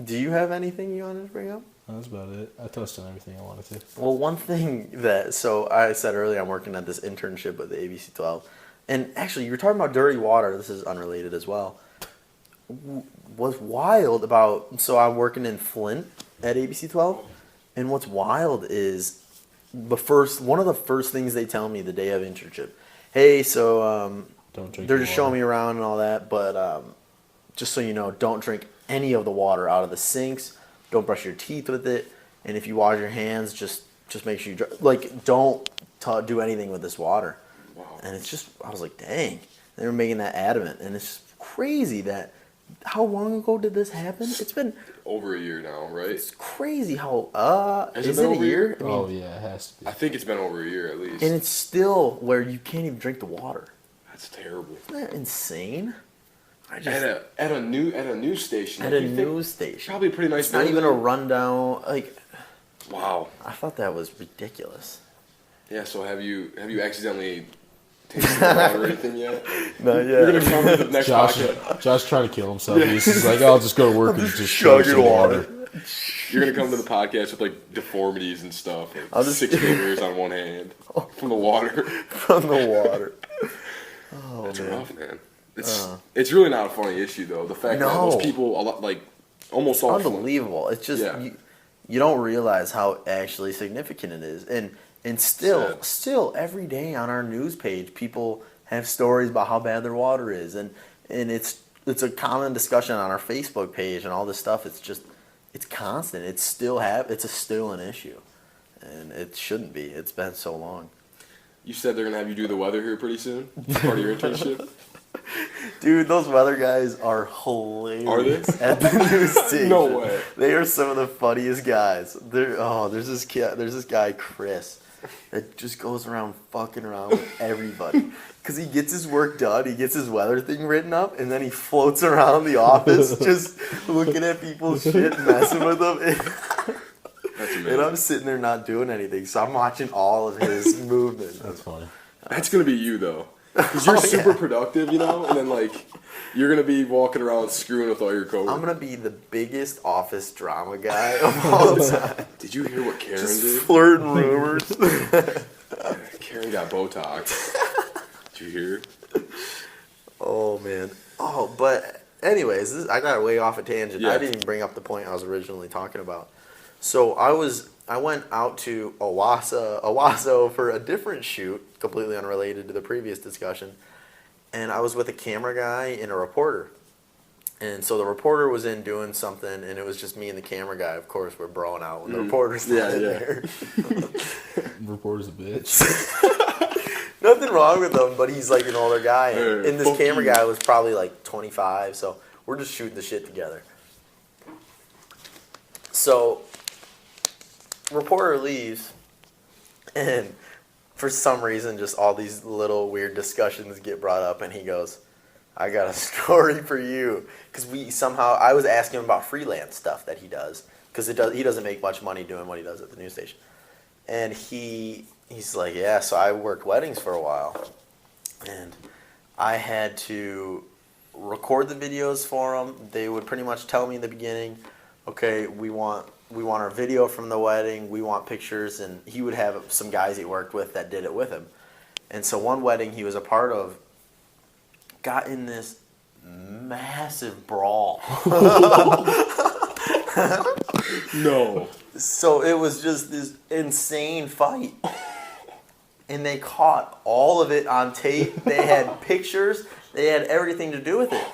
do you have anything you wanted to bring up? That's about it. I touched on everything I wanted to. Well, one thing so I said earlier, I'm working at this internship with the ABC 12. And actually, you were talking about dirty water. This is unrelated as well. What's wild about, so I'm working in Flint at ABC 12. And what's wild is one of the first things they tell me the day of internship. Hey, so Don't drink. they're the just water. showing me around and all that, but just so you know, don't drink any of the water out of the sinks. Don't brush your teeth with it, and if you wash your hands, just make sure you don't do anything with this water. Wow. And it's just, I was like, dang, they were making that adamant, and it's just crazy that. How long ago did this happen? It's been Over a year now, right? It's crazy how Has it is been it a over a year? year? I mean, Oh yeah, it has to be. I think it's been over a year at least. and it's still where you can't even drink the water. That's terrible. Isn't that insane? I just At a news station. at like, a you think- news station. Probably a pretty nice. It's not even a building. rundown. Like, Wow. I thought that was ridiculous. Yeah. So have you accidentally tasted the water or anything yet? Not You're gonna come to the next podcast. Josh trying to kill himself. He's just like, I'll just go to work and just chugging chug some water. You're gonna come to the podcast with like deformities and stuff. Like I'll just- 6 fingers on one hand from the water. From the water. Oh, That's man. rough, man. It's really not a funny issue though. The fact that No. most people, almost all, Unbelievable. It's just Yeah. you don't realize how actually significant it is. And still every day on our news page, people have stories about how bad their water is, and it's a common discussion on our Facebook page and all this stuff. It's constant. It's still an issue, and it shouldn't be. It's been so long. You said they're gonna have you do the weather here pretty soon. Part of your internship. Dude, those weather guys are hilarious. Are they? At the news station? No way. They are some of the funniest guys. There's this guy Chris that just goes around fucking around with everybody because he gets his work done. He gets his weather thing written up, and then he floats around the office just looking at people's shit, messing with them. That's amazing. And I'm sitting there not doing anything, so I'm watching all of his movement. That's funny. That's gonna be you though, because you're super productive, and then you're gonna be walking around screwing with all your coworkers. I'm gonna be the biggest office drama guy of all time. Did you hear what Karen Just did? flirting rumors. Karen got Botox. Did you hear? Oh man. Oh, but anyways, I got way off a tangent. Yeah. I didn't even bring up the point I was originally talking about. So I went out to Owasso for a different shoot, completely unrelated to the previous discussion, and I was with a camera guy and a reporter. And so the reporter was in doing something, and it was just me and the camera guy. Of course, we're broing out when the reporter's not in there. Reporter's a bitch. Nothing wrong with him, but he's like an older guy. And, Hey, and this fuck camera you. guy was probably like 25, so we're just shooting the shit together. So, reporter leaves, and for some reason, just all these little weird discussions get brought up, and he goes, I got a story for you. Because I was asking him about freelance stuff that he does, because he doesn't make much money doing what he does at the news station. And he's like, yeah, so I worked weddings for a while, and I had to record the videos for them. They would pretty much tell me in the beginning, okay, we want our video from the wedding, we want pictures, and he would have some guys he worked with that did it with him. And so one wedding he was a part of got in this massive brawl. No. So it was just this insane fight. And they caught all of it on tape. They had pictures. They had everything to do with it.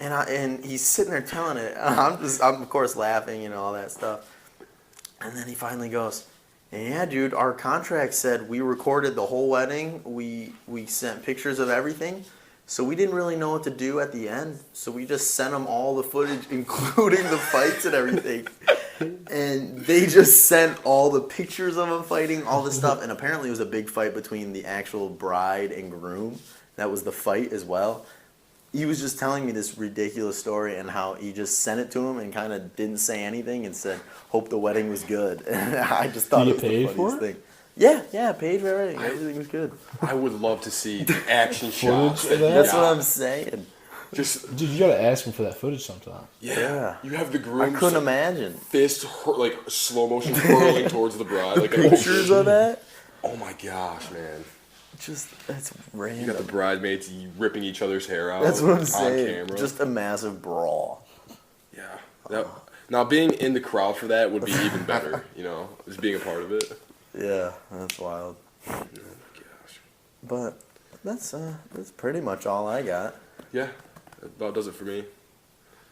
And he's sitting there telling it. I'm of course laughing and all that stuff. And then he finally goes, "Yeah, dude, our contract said we recorded the whole wedding. We sent pictures of everything. So we didn't really know what to do at the end. So we just sent them all the footage, including the fights and everything." And they just sent all the pictures of them fighting, all the stuff. And apparently it was a big fight between the actual bride and groom. That was the fight as well. He was just telling me this ridiculous story and how he just sent it to him and kind of didn't say anything and said, "Hope the wedding was good." And I just thought it was the funniest thing. Yeah, paid for everything. Everything was good. I would love to see the action shots. That's what I'm saying. Dude, you gotta ask him for that footage sometime. Yeah. You have the groom. I couldn't imagine. Fist, like, slow motion hurling towards the bride. Like Pictures of that? Oh my gosh, man. That's random. You got the bridesmaids ripping each other's hair out. That's what I'm on saying. Camera. Just a massive brawl. Yeah. Now, being in the crowd for that would be even better, just being a part of it. Yeah, that's wild. Oh my gosh. But that's pretty much all I got. Yeah, that about does it for me.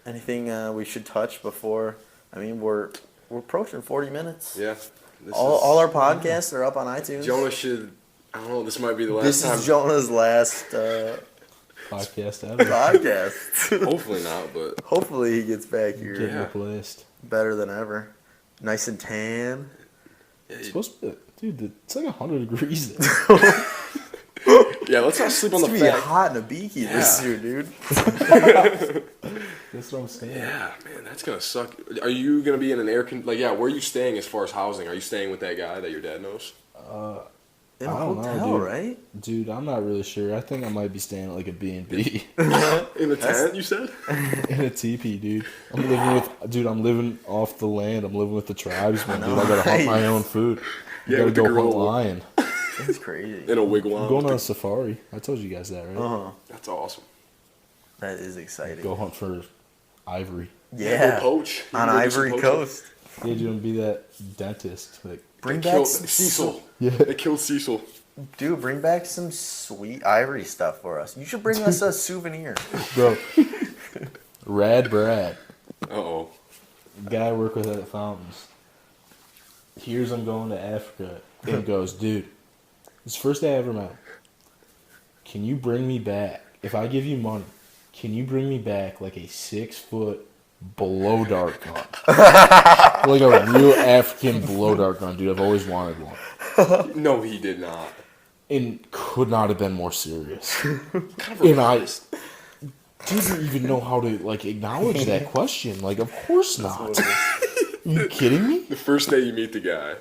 Anything we should touch before? I mean, we're approaching 40 minutes. Yeah. All our podcasts are up on iTunes. Jonah should. I don't know. This might be the last time. This is Jonah's last podcast ever. podcast. Hopefully not, but hopefully he gets back here. Get replaced. Better than ever. Nice and tan. It's supposed to be, dude. It's like 100 degrees there. Yeah, let's not sleep on the fact. It's gonna be hot in a beaky this year, dude. That's what I'm saying. Yeah, man, that's gonna suck. Are you gonna be in an where are you staying as far as housing? Are you staying with that guy that your dad knows? In a hotel, dude. right? Dude, I'm not really sure. I think I might be staying at like a B&B. In a tent, you said? In a teepee, dude. I'm living off the land. I'm living with the tribesmen, dude. I gotta hunt my own food. I gotta go hunt lion. That's crazy. In a wigwam. I'm going on a safari. I told you guys that, right? Uh-huh. That's awesome. That is exciting. Go hunt for ivory. Yeah. Go poach. On Ivory Coast. Yeah, dude, and be that dentist. Like, bring back some Cecil. Yeah. They killed Cecil. Dude, bring back some sweet ivory stuff for us. You should bring us a souvenir. Bro. Rad Brad. Uh-oh. Guy I work with at Fountains. Hears I'm going to Africa and goes, dude, it's the first day I ever met him. Can you bring me back, if I give you money, can you bring me back like a 6-foot blow dart gun? Like a real African blow dart gun, dude. I've always wanted one. No, he did not. And could not have been more serious. And I didn't even know how to like acknowledge that question. Like, of course not. Are you kidding me? The first day you meet the guy.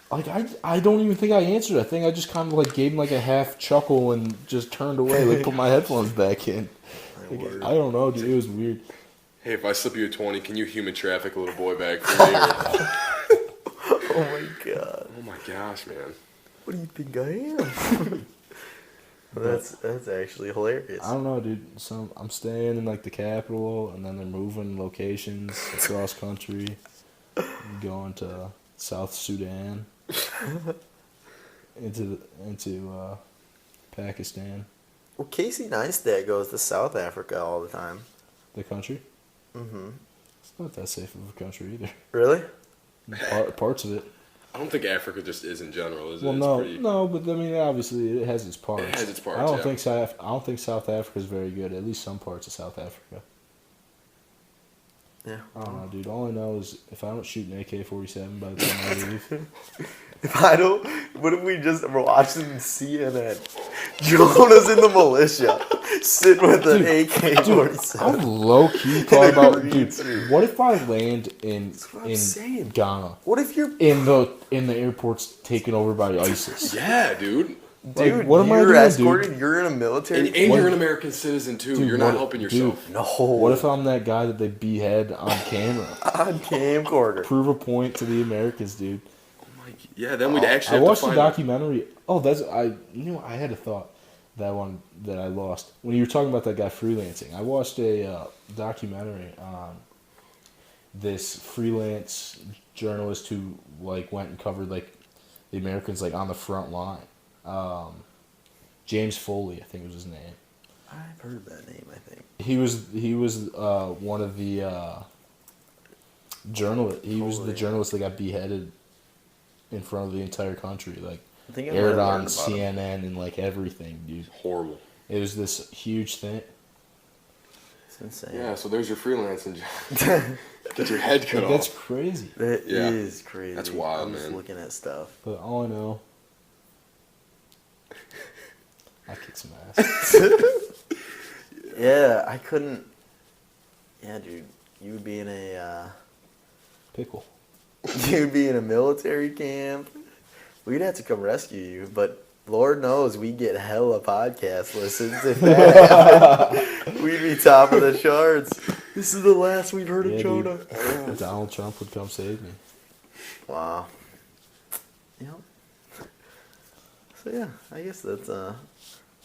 Like, I don't even think I answered. I think I just kind of like gave him like a half chuckle and just turned away, like put my headphones back in. Like, I don't know, dude. It was weird. Hey, if I slip you a 20, can you human traffic a little boy back for me? Oh my god. Oh my gosh, man. What do you think I am? That's actually hilarious. I don't know, dude. So I'm staying in like the capital, and then they're moving locations across country, going to South Sudan, into Pakistan. Well, Casey Neistat goes to South Africa all the time. The country? Mm-hmm. It's not that safe of a country either. Really? Parts of it. I don't think Africa just is in general, is it? Well, It's no, but I mean, obviously, it has its parts. It has its parts. I don't think South Africa is very good. At least some parts of South Africa. Yeah. I don't know, dude. All I know is if I don't shoot an AK-47 by the time I leave. If I don't, what if we're watching CNN? Jonah's in the militia, sitting with an AK-47. I'm low key thought about, dude. What if I land in Ghana? What if you're in the airport's taken over by ISIS? Yeah, dude. Dude, like, what am I you're doing, escorted. dude? You're in a military. And you're an American citizen too. Dude, you're not helping yourself. Dude, no. What if I'm that guy that they behead on camera? On camcorder. Prove a point to the Americans, dude. Yeah, then we'd actually. I have watched to the find documentary. Oh, I had a thought. That one that I lost when you were talking about that guy freelancing. I watched a documentary on this freelance journalist who like went and covered like the Americans like on the front line. James Foley, I think was his name. I've heard that name, I think. He was one of the journalists. He was the journalist that got beheaded in front of the entire country. Like, I think I aired might have on learned about him. CNN and like everything, dude. Horrible. It was this huge thing. It's insane. Yeah, so there's your freelancing job. Get your head cut Like, off. that's crazy. That Yeah. is crazy. That's wild, I'm just man. looking at stuff. But all I know, I kicked some ass. Yeah, I couldn't. Yeah, dude, you would be in a Pickle. you'd be in a military camp. We'd have to come rescue you, but Lord knows we get hella podcast listens if that happened. We'd be top of the charts. This is the last we've heard of Jonah. Dude. Donald Trump would come save me. Wow. Yep. So yeah, I guess that's that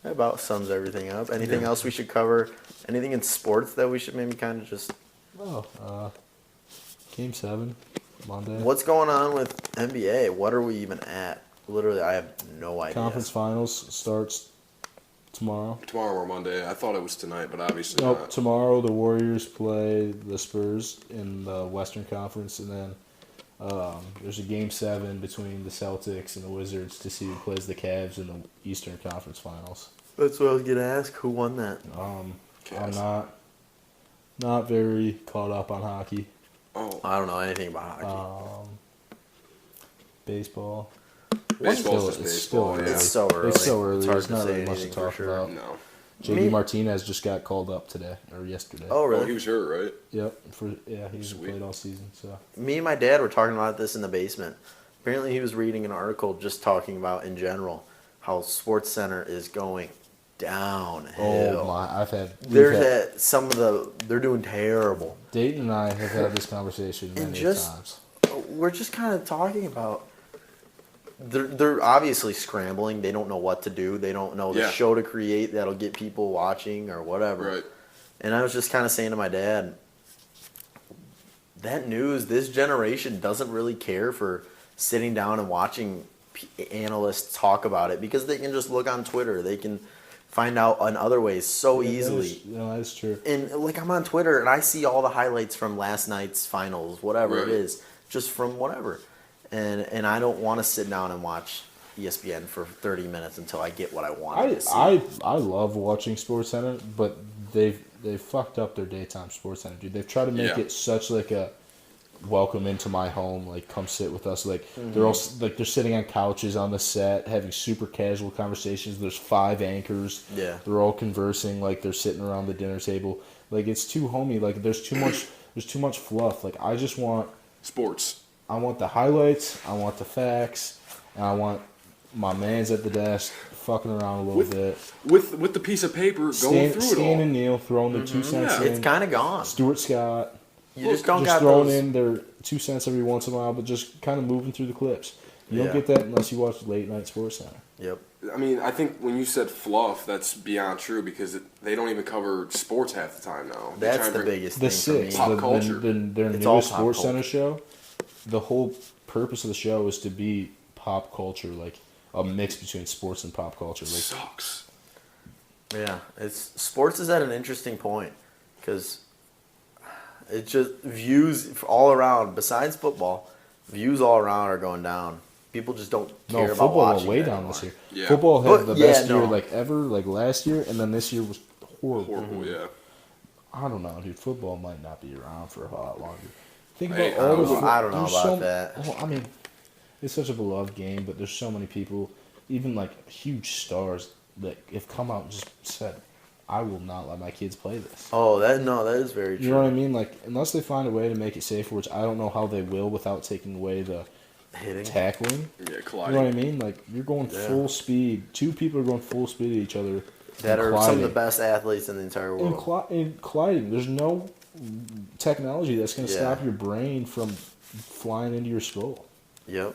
about sums everything up. Anything else we should cover? Anything in sports that we should maybe kind of just... Game 7, Monday. What's going on with NBA? What are we even at? Literally, I have no idea. Conference Finals starts tomorrow. Tomorrow or Monday. I thought it was tonight, but obviously Nope, not. tomorrow the Warriors play the Spurs in the Western Conference, and then there's a Game 7 between the Celtics and the Wizards to see who plays the Cavs in the Eastern Conference Finals. That's what I was going to ask. Who won that? I'm Cavs. not very caught up on hockey. Oh, I don't know anything about hockey. Baseball. baseball's It's just still baseball. early. Yeah. It's so early. It's so early. It's hard There's to not say really much to anything for talk sure. about. No. JD Martinez just got called up today or yesterday. Oh, Oh, really? he was hurt, right? Yep. He hasn't Sweet. played all season. So Me and my dad were talking about this in the basement. Apparently, he was reading an article just talking about, in general, how Sports Center is going downhill. oh my! They're doing terrible. Dayton and I have had this conversation And many just- times. We're just kind of talking about. They're obviously scrambling. They don't know what to do. They don't know the Yeah. show to create that'll get people watching or whatever. Right. And I was just kind of saying to my dad, that news, this generation doesn't really care for sitting down and watching analysts talk about it because they can just look on Twitter. They can find out in other ways so easily. That is true. And like I'm on Twitter and I see all the highlights from last night's finals, whatever it Right. is, just from whatever. And I don't want to sit down and watch ESPN for 30 minutes until I get what I want to see. I love watching SportsCenter, but they've fucked up their daytime SportsCenter, dude. They've tried to make Yeah. it such like a welcome into my home, like come sit with us. Like they're all like they're sitting on couches on the set, having super casual conversations. There's 5 anchors. Yeah. They're all conversing like they're sitting around the dinner table. Like it's too homey. Like there's too much fluff. Like I just want Sports. I want the highlights, I want the facts, and I want my man's at the desk fucking around a little bit. With the piece of paper going through it Stan all. and Neil throwing their 2 cents Yeah. in. It's kind of gone. Stuart Scott You just don't just got throwing those. in their 2 cents every once in a while, but just kind of moving through the clips. You Yeah. don't get that unless you watch Late Night Sports Center. Yep. I mean, I think when you said fluff, that's beyond true because they don't even cover sports half the time now. They That's try and the bring- biggest The thing for me. Six, Pop culture. their It's all newest pop Sports Center culture. show, the whole purpose of the show is to be pop culture, like a mix between sports and pop culture. Like Sucks. Yeah, sports is at an interesting point because it just views all around. Besides football, views all around are going down. People just don't care no, about football watching went way it down anymore. this year. Yeah. Football had But, the yeah, best year no. like ever, like last year, and then this year was horrible. Horrible, yeah. I don't know, dude. Football might not be around for a lot longer. Think Hey, about all the. I don't know there's about that. Well, I mean, it's such a beloved game, but there's so many people, even like huge stars, that have come out and just said, "I will not let my kids play this." Oh, that is very true. You know what I mean? Like, unless they find a way to make it safer, which I don't know how they will without taking away the Hitting. tackling. Yeah, You know colliding. what I mean? Like, you're going Yeah. full speed. 2 people are going full speed at each other. That and are some of colliding. the best athletes in the entire In, world. in colliding, there's no technology that's going to Yeah. stop your brain from flying into your skull. Yep.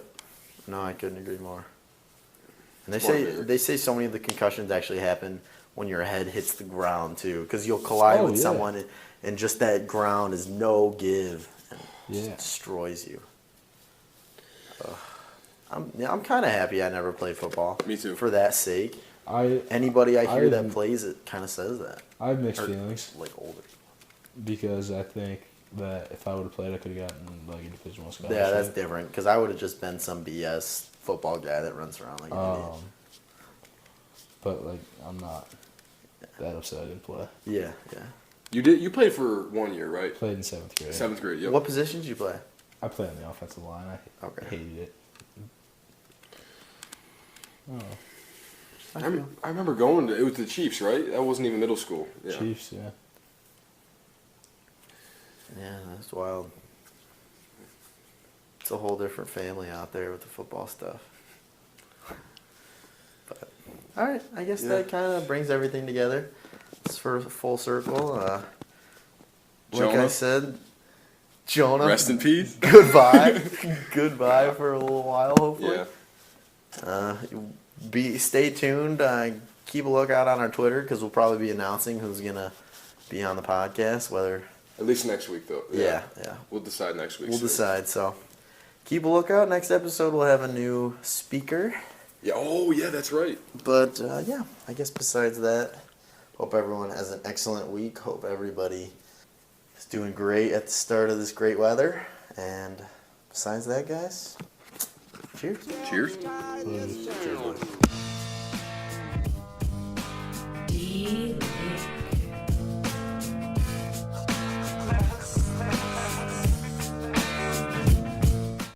No, I couldn't agree more. And Smart man. they say so many of the concussions actually happen when your head hits the ground too, because you'll collide Oh, with yeah. someone and just that ground is no give and Yeah. just destroys you. I'm kind of happy I never played football. Me too. For that sake, Anybody I hear that I've- plays it kind of says that. I have mixed Or, feelings like older. because I think that if I would have played, I could have gotten like a Division I scholarship. Yeah, that's different. Because I would have just been some BS football guy that runs around like an idiot. But like, I'm not that upset I didn't play. Yeah. You played for 1 year, right? Played in 7th grade. 7th grade. Yep. What position did you play? I played on the offensive line. I Okay. hated it. Oh, I remember going to it was the Chiefs, right? That wasn't even middle school. Yeah. Chiefs, yeah. Yeah, that's wild. It's a whole different family out there with the football stuff. But all right, I guess that kind of brings everything together. It's for full circle. Like Jonah. I said, Jonah. Rest in peace. Goodbye. Goodbye for a little while, hopefully. Yeah. Stay tuned. Keep a lookout on our Twitter because we'll probably be announcing who's gonna be on the podcast. Whether At least next week, though. yeah. We'll decide next week. We'll decide. So keep a lookout. Next episode we'll have a new speaker. Yeah. Oh, yeah, that's right. But yeah, I guess besides that, hope everyone has an excellent week. Hope everybody is doing great at the start of this great weather. And besides that, guys, cheers. Cheers. Cheers. Cheers.